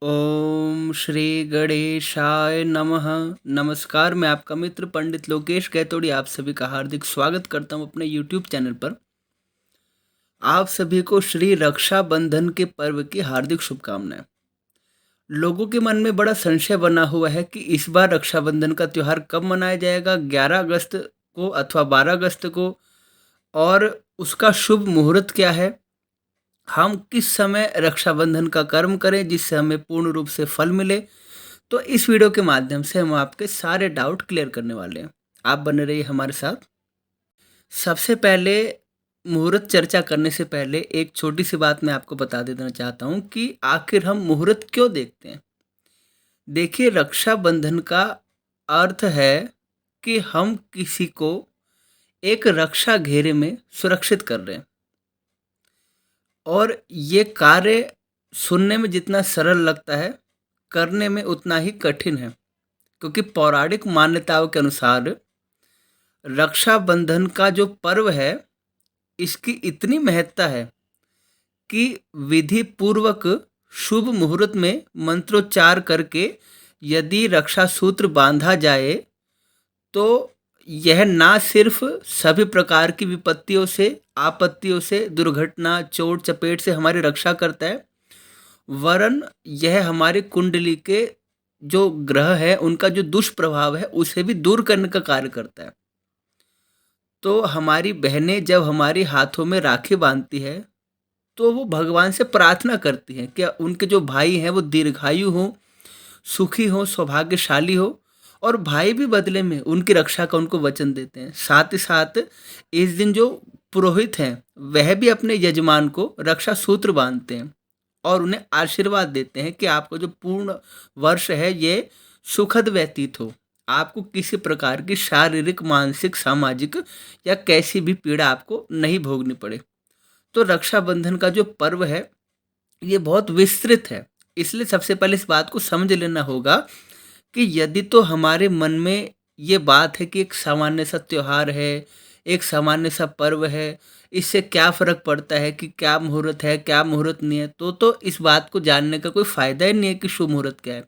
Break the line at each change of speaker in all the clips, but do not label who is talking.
ओम श्री गणेशाय नमः। नमस्कार, मैं आपका मित्र पंडित लोकेश गैतोड़ी आप सभी का हार्दिक स्वागत करता हूं अपने यूट्यूब चैनल पर। आप सभी को श्री रक्षाबंधन के पर्व की हार्दिक शुभकामनाएं। लोगों के मन में बड़ा संशय बना हुआ है कि इस बार रक्षाबंधन का त्यौहार कब मनाया जाएगा, 11 अगस्त को अथवा 12 अगस्त को, और उसका शुभ मुहूर्त क्या है। हम किस समय रक्षाबंधन का कर्म करें जिससे हमें पूर्ण रूप से फल मिले। तो इस वीडियो के माध्यम से हम आपके सारे डाउट क्लियर करने वाले हैं। आप बने रहिए हमारे साथ। सबसे पहले, मुहूर्त चर्चा करने से पहले एक छोटी सी बात मैं आपको बता देना चाहता हूँ कि आखिर हम मुहूर्त क्यों देखते हैं। देखिए, रक्षाबंधन का अर्थ है कि हम किसी को एक रक्षा घेरे में सुरक्षित कर रहे हैं। और ये कार्य सुनने में जितना सरल लगता है, करने में उतना ही कठिन है। क्योंकि पौराणिक मान्यताओं के अनुसार रक्षाबंधन का जो पर्व है, इसकी इतनी महत्ता है कि विधि पूर्वक शुभ मुहूर्त में मंत्रोच्चार करके यदि रक्षा सूत्र बांधा जाए तो यह ना सिर्फ सभी प्रकार की विपत्तियों से, आपत्तियों से, दुर्घटना, चोट चपेट से हमारी रक्षा करता है, वरन यह हमारी कुंडली के जो ग्रह है उनका जो दुष्प्रभाव है उसे भी दूर करने का कार्य करता है। तो हमारी बहनें जब हमारे हाथों में राखी बांधती है तो वो भगवान से प्रार्थना करती हैं कि उनके जो भाई हैं वो दीर्घायु हों, सुखी हों, सौभाग्यशाली हो। और भाई भी बदले में उनकी रक्षा का उनको वचन देते हैं। साथ ही साथ इस दिन जो पुरोहित हैं वह भी अपने यजमान को रक्षा सूत्र बांधते हैं और उन्हें आशीर्वाद देते हैं कि आपका जो पूर्ण वर्ष है ये सुखद व्यतीत हो, आपको किसी प्रकार की शारीरिक, मानसिक, सामाजिक या कैसी भी पीड़ा आपको नहीं भोगनी पड़े। तो रक्षाबंधन का जो पर्व है ये बहुत विस्तृत है, इसलिए सबसे पहले इस बात को समझ लेना होगा कि यदि तो हमारे मन में ये बात है कि एक सामान्य सा त्योहार है, एक सामान्य सा पर्व है, इससे क्या फ़र्क पड़ता है कि क्या मुहूर्त है, क्या मुहूर्त नहीं है, तो इस बात को जानने का कोई फ़ायदा ही नहीं है कि शुभ मुहूर्त क्या है।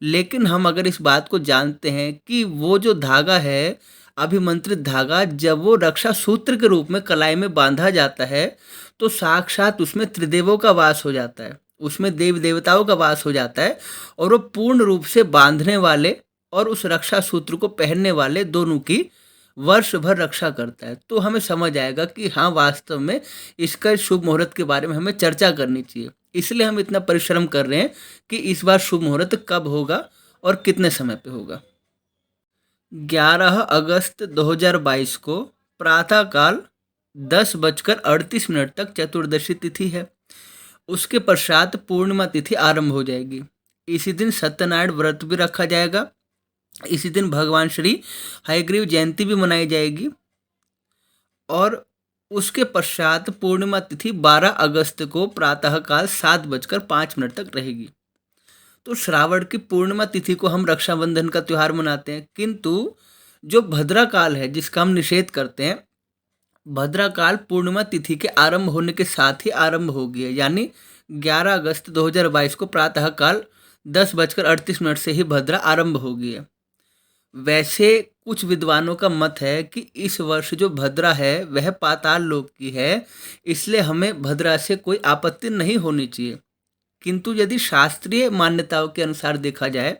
लेकिन हम अगर इस बात को जानते हैं कि वो जो धागा है, अभिमंत्रित धागा, जब वो रक्षा सूत्र के रूप में कलाई में बांधा जाता है तो साक्षात उसमें त्रिदेवों का वास हो जाता है, उसमें देव देवताओं का वास हो जाता है। और वो पूर्ण रूप से बांधने वाले और उस रक्षा सूत्र को पहनने वाले दोनों की वर्ष भर रक्षा करता है। तो हमें समझ आएगा कि हाँ, वास्तव में इसका शुभ मुहूर्त के बारे में हमें चर्चा करनी चाहिए। इसलिए हम इतना परिश्रम कर रहे हैं कि इस बार शुभ मुहूर्त कब होगा और कितने समय पे होगा। 11 अगस्त 2022 को प्रातःकाल 10:38 तक चतुर्दशी तिथि है। उसके पश्चात पूर्णिमा तिथि आरंभ हो जाएगी। इसी दिन सत्यनारायण व्रत भी रखा जाएगा। इसी दिन भगवान श्री हयग्रीव जयंती भी मनाई जाएगी। और उसके पश्चात पूर्णिमा तिथि 12 अगस्त को प्रातःकाल 7:05 तक रहेगी। तो श्रावण की पूर्णिमा तिथि को हम रक्षाबंधन का त्यौहार मनाते हैं, किंतु जो भद्रा काल है जिसका हम निषेध करते हैं, भद्रा काल पूर्णिमा तिथि के आरंभ होने के साथ ही आरंभ हो गई है। यानी 11 अगस्त 2022 को प्रातःकाल 10:38 से ही भद्रा आरंभ हो गई है। वैसे कुछ विद्वानों का मत है कि इस वर्ष जो भद्रा है वह पाताल लोक की है, इसलिए हमें भद्रा से कोई आपत्ति नहीं होनी चाहिए। किंतु यदि शास्त्रीय मान्यताओं के अनुसार देखा जाए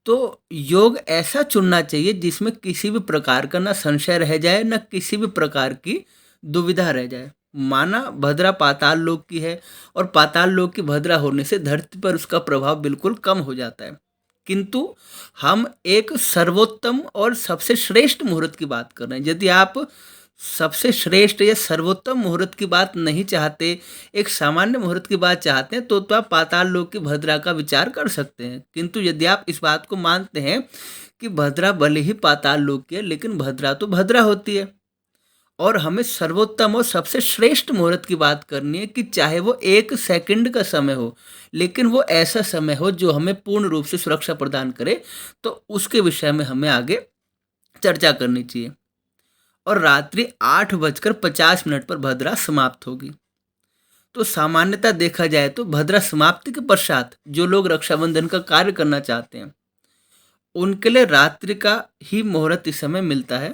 तो योग ऐसा चुनना चाहिए जिसमें किसी भी प्रकार का ना संशय रह जाए, ना किसी भी प्रकार की दुविधा रह जाए। माना भद्रा पाताल लोक की है और पाताल लोक की भद्रा होने से धरती पर उसका प्रभाव बिल्कुल कम हो जाता है। किंतु हम एक सर्वोत्तम और सबसे श्रेष्ठ मुहूर्त की बात कर रहे हैं। यदि आप सबसे श्रेष्ठ या सर्वोत्तम मुहूर्त की बात नहीं चाहते, एक सामान्य मुहूर्त की बात चाहते हैं, तो आप पाताल लोक की भद्रा का विचार कर सकते हैं। किंतु यदि आप इस बात को मानते हैं कि भद्रा भले ही पाताल लोक की है लेकिन भद्रा तो भद्रा होती है, और हमें सर्वोत्तम और सबसे श्रेष्ठ मुहूर्त की बात करनी है कि चाहे वो 1 सेकंड का समय हो, लेकिन वो ऐसा समय हो जो हमें पूर्ण रूप से सुरक्षा प्रदान करे, तो उसके विषय में हमें आगे चर्चा करनी चाहिए। और रात्रि 8:50 पर भद्रा समाप्त होगी। तो सामान्यतः देखा जाए तो भद्रा समाप्ति के पश्चात जो लोग रक्षाबंधन का कार्य करना चाहते हैं उनके लिए रात्रि का ही मुहूर्त इस समय मिलता है।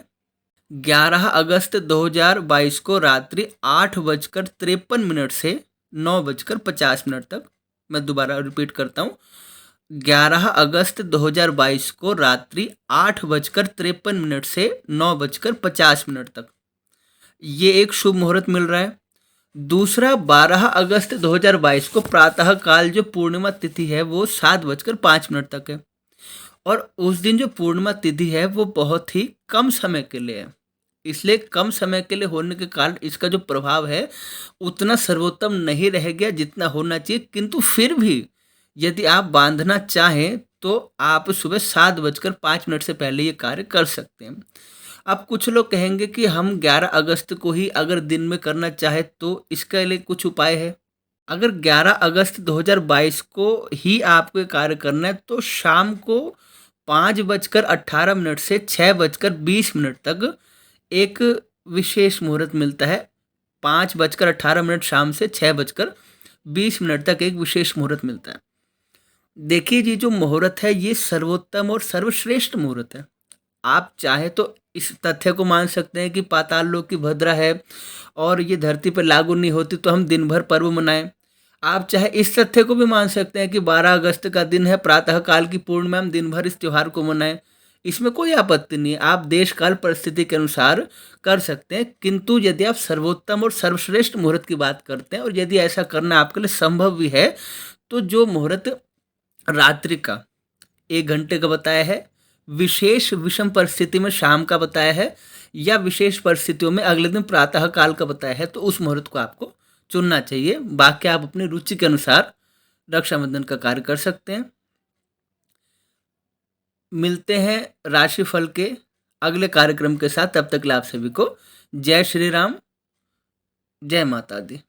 11 अगस्त 2022 को रात्रि 8:53 से 9:50 तक, मैं दोबारा रिपीट करता हूँ, 11 अगस्त 2022 को रात्रि 8:53 से 9:50 तक ये एक शुभ मुहूर्त मिल रहा है। दूसरा 12 अगस्त 2022 को प्रातः काल जो पूर्णिमा तिथि है वो 7:05 तक है, और उस दिन जो पूर्णिमा तिथि है वो बहुत ही कम समय के लिए है, इसलिए कम समय के लिए होने के कारण इसका जो प्रभाव है उतना सर्वोत्तम नहीं रह गया जितना होना चाहिए। किंतु फिर भी यदि आप बांधना चाहें तो आप सुबह 7:05 से पहले ये कार्य कर सकते हैं। अब कुछ लोग कहेंगे कि हम 11 अगस्त को ही अगर दिन में करना चाहे तो इसके लिए कुछ उपाय है। अगर 11 अगस्त 2022 को ही आपको ये कार्य करना है तो शाम को 5:18 से 6:20 तक एक विशेष मुहूर्त मिलता है। 5:18 शाम से 6:20 तक एक विशेष मुहूर्त मिलता है। देखिए ये जो मुहूर्त है ये सर्वोत्तम और सर्वश्रेष्ठ मुहूर्त है। आप चाहे तो इस तथ्य को मान सकते हैं कि पाताल लोक की भद्रा है और ये धरती पर लागू नहीं होती तो हम दिन भर पर्व मनाएं। आप चाहे इस तथ्य को भी मान सकते हैं कि 12 अगस्त का दिन है, प्रातः काल की पूर्णिमा, हम दिन भर इस त्योहार को मनाएं। इसमें कोई आपत्ति नहीं है, आप देश काल परिस्थिति के अनुसार कर सकते हैं। किंतु यदि आप सर्वोत्तम और सर्वश्रेष्ठ मुहूर्त की बात करते हैं और यदि ऐसा करना आपके लिए संभव भी है तो जो मुहूर्त रात्रि का 1 घंटे का बताया है, विशेष विषम परिस्थिति में शाम का बताया है, या विशेष परिस्थितियों में अगले दिन प्रातः काल का बताया है, तो उस मुहूर्त को आपको चुनना चाहिए। बाकी आप अपनी रुचि के अनुसार रक्षाबंधन का कार्य कर सकते हैं। मिलते हैं राशिफल के अगले कार्यक्रम के साथ, तब तक आप सभी को जय श्री राम, जय माता दी।